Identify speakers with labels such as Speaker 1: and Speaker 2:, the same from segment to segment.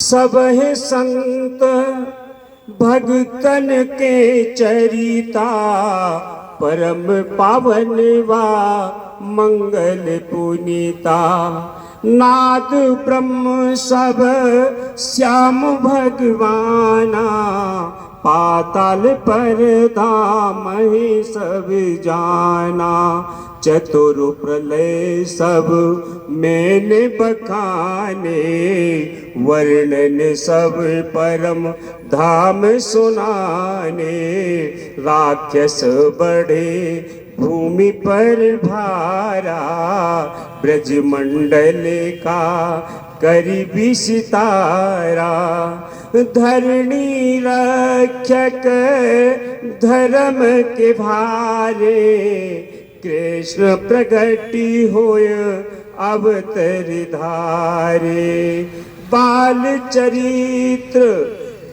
Speaker 1: सबहि संत भगतन के चरिता, परम पावन वा मंगल पुनीता। नाद ब्रह्म सब श्याम भगवाना, पाताल पर धाम सब जाना। चतुर प्रलय सब मैंने बखाने, वर्णन सब परम धाम सुनाने। राक्षस बढ़े भूमि पर भारा, ब्रजमंडल का करी विस्तारा। धरणी रक्षक धर्म के भारे, कृष्ण प्रगति होय अवतर धारे। बाल चरित्र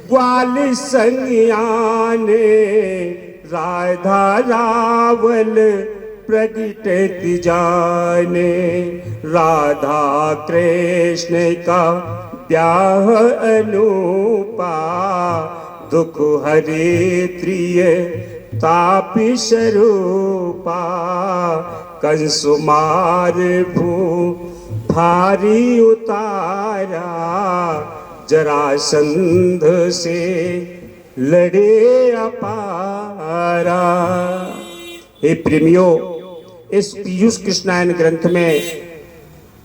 Speaker 1: ग्वाल संज्ञाने, राधा रावल प्रगट जाने। राधा कृष्ण का ब्याह अनूपा, दुख हरे त्रिय तापी स्वरूपा। कंस मार भू भारी उतारा, जरासंध से लड़े अपारा। हे प्रेमियों, इस पीयूष कृष्णायन ग्रंथ में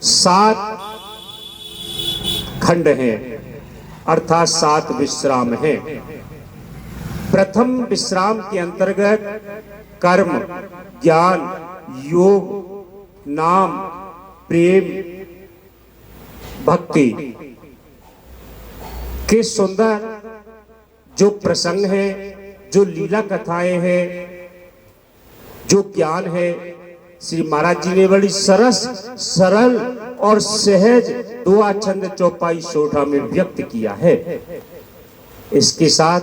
Speaker 1: 7 खंड हैं, अर्थात 7 विश्राम हैं। प्रथम विश्राम के अंतर्गत कर्म, ज्ञान, योग, नाम, प्रेम, भक्ति के सुंदर जो प्रसंग है, जो लीला कथाएं हैं, जो ज्ञान है, श्री महाराज जी ने बड़ी सरस, सरल और सहज दुआ छंद चौपाई सोठा में व्यक्त किया है। इसके साथ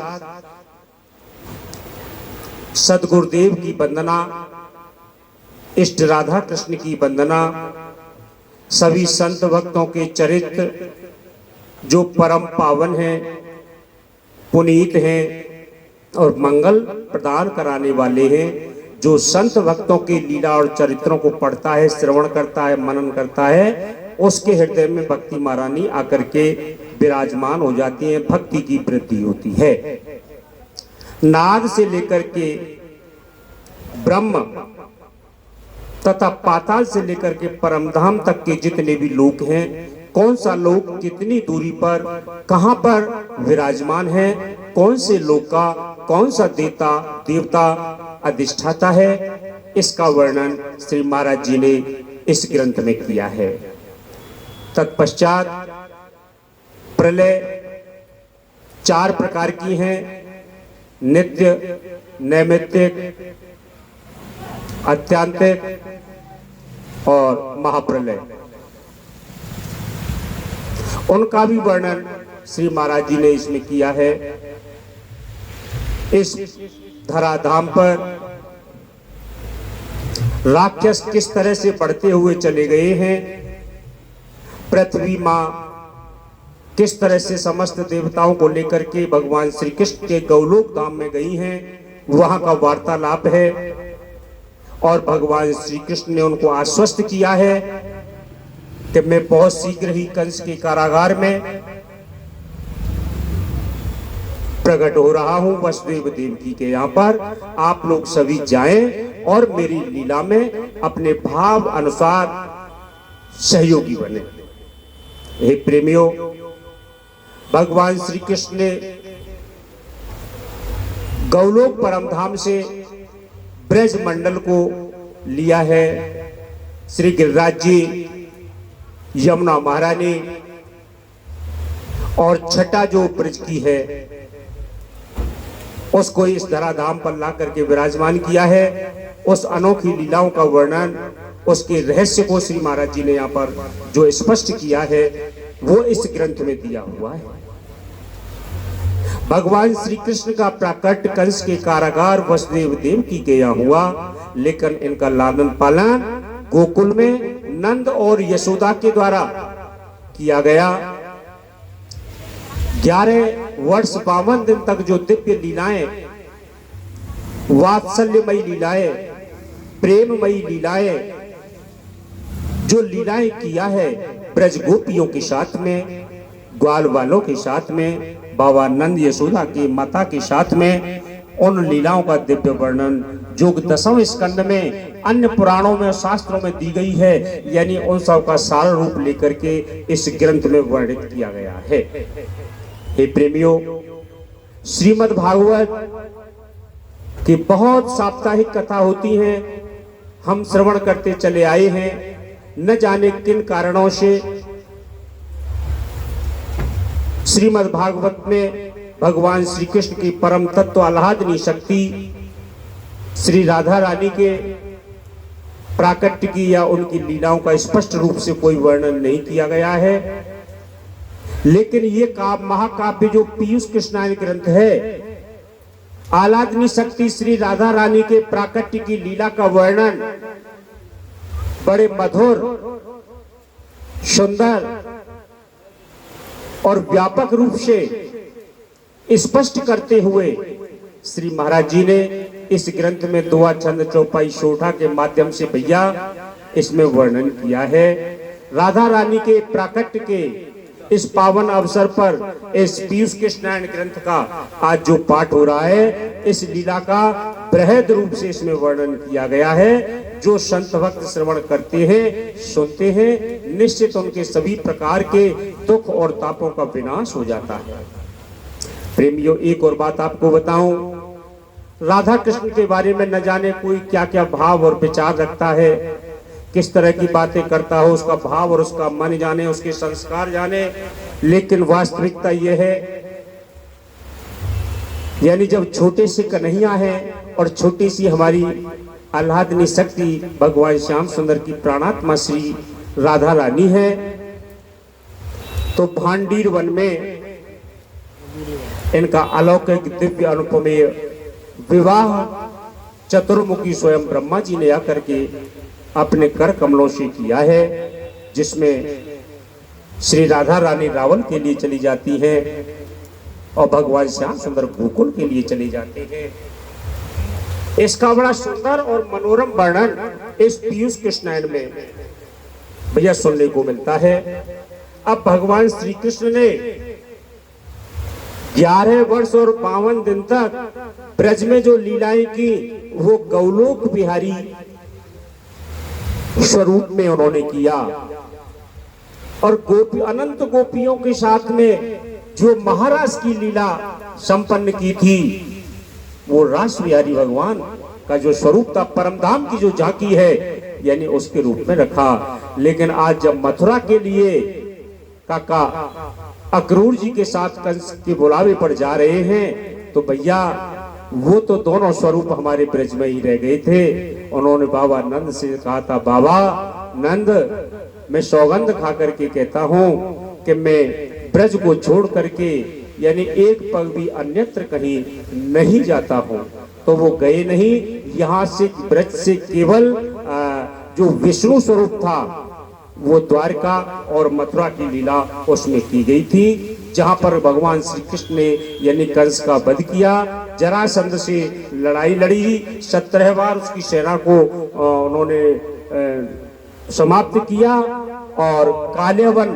Speaker 1: सदगुरुदेव की वंदना, इष्ट राधा कृष्ण की वंदना, सभी संत भक्तों के चरित्र जो परम पावन हैं, पुनीत हैं और मंगल प्रदान कराने वाले हैं। जो संत भक्तों के लीला और चरित्रों को पढ़ता है, श्रवण करता है, मनन करता है, उसके हृदय में भक्ति महारानी आकर के विराजमान हो जाती है, भक्ति की वृद्धि होती है। नाद से लेकर के ब्रह्म तथा पाताल से लेकर के परमधाम तक के जितने भी लोक हैं, कौन सा लोक कितनी दूरी पर कहां पर विराजमान है, कौन से लोक का कौन सा देवता अधिष्ठाता है, इसका वर्णन श्री महाराज जी ने इस ग्रंथ में किया है। तत्पश्चात प्रलय 4 प्रकार की हैं, नित्य, नैमित्तिक, आत्यांतिक और महाप्रलय। उनका भी वर्णन श्री महाराज जी ने इसमें किया है। इस धराधाम पर राक्षस किस तरह से बढ़ते हुए चले गए हैं, पृथ्वी मां किस तरह से समस्त देवताओं को लेकर के भगवान श्री कृष्ण के गौलोक धाम में गई हैं, वहां का वार्तालाप है। और भगवान श्री कृष्ण ने उनको आश्वस्त किया है कि मैं बहुत शीघ्र ही कंस के कारागार में प्रकट हो रहा हूं, वसुदेव देवकी के यहाँ पर। आप लोग सभी जाएं और मेरी लीला में अपने भाव अनुसार सहयोगी बने। हे प्रेमियों, भगवान श्री कृष्ण ने गौलोक परमधाम से ब्रज मंडल को लिया है। श्री गिरिराज जी, यमुना महारानी और छठा जो ब्रज की है उसको इस धराधाम पर ला करके विराजमान किया है। उस अनोखी लीलाओं का वर्णन, उसके रहस्य को श्री महाराज जी ने यहाँ पर जो स्पष्ट किया है वो इस ग्रंथ में दिया हुआ है। भगवान श्री कृष्ण का प्राकट्य कंस के कारागार वसुदेव देवकी के यहाँ हुआ, लेकिन इनका लालन पालन गोकुल में नंद और यशोदा के द्वारा किया गया। 11 वर्ष 52 दिन तक जो दिव्य लीलाएं, वात्सल्यमयी लीलाएं, प्रेममयी लीलाएं, जो लीलाएं किया है ब्रज गोपियों के साथ में, ग्वाल वालों के साथ में, बाबा नंद यशोदा की माता के साथ में, उन लीलाओं का दिव्य वर्णन जो 10वें स्कंद में अन्य पुराणों में और शास्त्रों में दी गई है, यानी उन सब का सार रूप लेकर के इस ग्रंथ में वर्णित किया गया है। हे प्रेमियों, श्रीमद् भागवत की बहुत साप्ताहिक कथा होती है, हम श्रवण करते चले आए हैं। न जाने किन कारणों से श्रीमद् भागवत में भगवान श्री कृष्ण की परम तत्व आह्लादनी शक्ति, श्री राधा रानी के प्राकट्य की या उनकी लीलाओं का स्पष्ट रूप से कोई वर्णन नहीं किया गया है। लेकिन ये काव्य, महाकाव्य जो पीयूष कृष्णायन ग्रंथ है, आह्लादनी शक्ति श्री राधा रानी के प्राकट्य की लीला का वर्णन बड़े मधुर, सुंदर और व्यापक रूप से स्पष्ट करते हुए श्री महाराज जी ने इस ग्रंथ में दुआ छंद चौपाई शोठा के माध्यम से भैया इसमें वर्णन किया है। राधा रानी के प्राकट्य के इस पावन अवसर पर इस पीयूष कृष्णायन ग्रंथ का आज जो पाठ हो रहा है, इस लीला का बृहद रूप से इसमें वर्णन किया गया है। जो संत भक्त श्रवण करते हैं, सुनते हैं, निश्चित उनके सभी प्रकार के दुख और तापों का विनाश हो जाता है। प्रेमियों, एक और बात आपको बताऊं, राधा कृष्ण के बारे में न जाने कोई क्या क्या भाव और विचार रखता है, किस तरह की बातें करता हो, उसका भाव और उसका मन जाने, उसके संस्कार जाने। लेकिन वास्तविकता यह है, यानी जब छोटे से कन्हैया है और छोटी सी हमारी आह्लादनी शक्ति भगवान श्याम सुंदर की प्राणात्मा श्री राधा रानी है, तो भांडीर वन में इनका अलौकिक दिव्य अनुपमेय विवाह चतुर्मुखी स्वयं ब्रह्मा जी ने आकर के अपने कर कमलों से किया है, जिसमें श्री राधा रानी रावण के लिए चली जाती है और भगवान श्याम सुंदर गोकुल के लिए चले जाते हैं। इसका बड़ा सुंदर और मनोरम वर्णन इस पीयूष कृष्णायन में भैया सुनने को मिलता है। अब भगवान श्री कृष्ण ने 11 वर्ष और 52 दिन तक ब्रज में जो लीलाएं की, वो गौलोक बिहारी स्वरूप में उन्होंने किया। और गोपी, अनंत गोपियों के साथ में जो महाराज की लीला संपन्न की थी, वो रास बिहारी भगवान का जो स्वरूप था, परम धाम की जो झांकी है, यानी उसके रूप में रखा। लेकिन आज जब मथुरा के लिए काका अक्रूर जी के साथ कंस के बुलावे पर जा रहे हैं, तो भैया वो तो दोनों स्वरूप हमारे ब्रज में ही रह गए थे। उन्होंने बाबा नंद से कहा था, बाबा नंद, मैं सौगंध खा करके कहता हूँ कि मैं ब्रज को छोड़ करके यानी एक पग भी अन्यत्र कहीं नहीं जाता हूँ। तो वो गए नहीं, यहाँ से ब्रज से केवल जो विष्णु स्वरूप था वो द्वारका और मथुरा की लीला उसमें की गई थी, जहां पर भगवान श्री कृष्ण ने यानी कंस का वध किया, जरासंध से लड़ाई लड़ी, 17 बार उसकी सेना को उन्होंने समाप्त किया और काल्यावन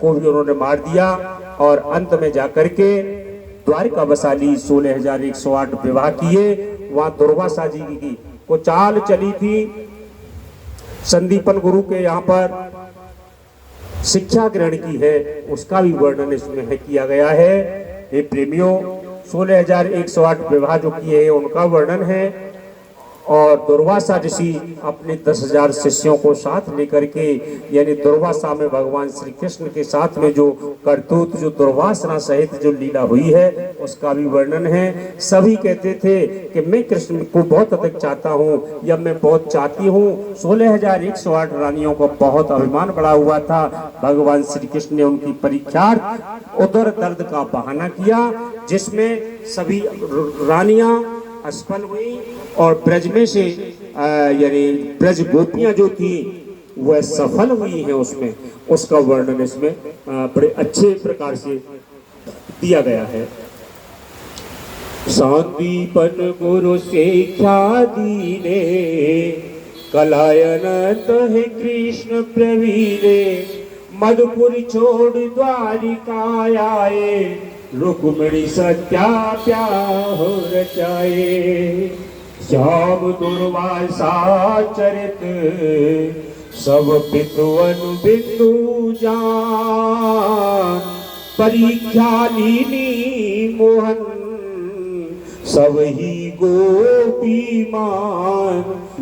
Speaker 1: को भी उन्होंने मार दिया और अंत में जाकर के द्वारका बसाली 16,108 विवाह किए। वहां दुर्वासा जी की को चाल चली थी, संदीपन गुरु के यहाँ पर शिक्षा ग्रहण की है, उसका भी वर्णन इसमें है किया गया है। ये प्रेमियों, 16,108 विवाह जो किए हैं उनका वर्णन है। और दुर्वासा ऋषि अपने 10,000 शिष्यों को साथ लेकर के, यानी दुर्वासा में भगवान श्री कृष्ण के साथ में जो करतूत, जो दुर्वासना सहित जो लीला हुई है, उसका भी वर्णन है। सभी कहते थे कि मैं कृष्ण को बहुत अधिक चाहता हूँ या मैं बहुत चाहती हूँ। 16,108 रानियों को बहुत अभिमान बढ़ा हुआ था। भगवान श्री कृष्ण ने उनकी परीक्षार्थ उदर दर्द का बहाना किया, जिसमें सभी रानियां असफल हुई और ब्रज में से यानी ब्रज गोपियां जो थी वह सफल हुई हैं। उसमें उसका वर्णन इसमें बड़े अच्छे प्रकार से दिया गया है। सांदीपन गुरु शिक्षा दीने, कलायनत है कृष्ण प्रवीरे। मधुपुर छोड़ द्वारिका आए, रुक्मिणी सत्या प्याह रचाए। श्याम दुर्वासा चरित, सब पितवन बिंदु जान। परीक्षा लीनी मोहन, सब ही गोपीमान।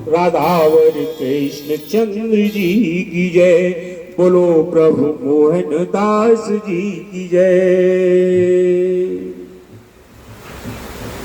Speaker 1: राधावर कृष्ण चंद्र जी की जय, बोलो प्रभु मोहन दास जी की जय।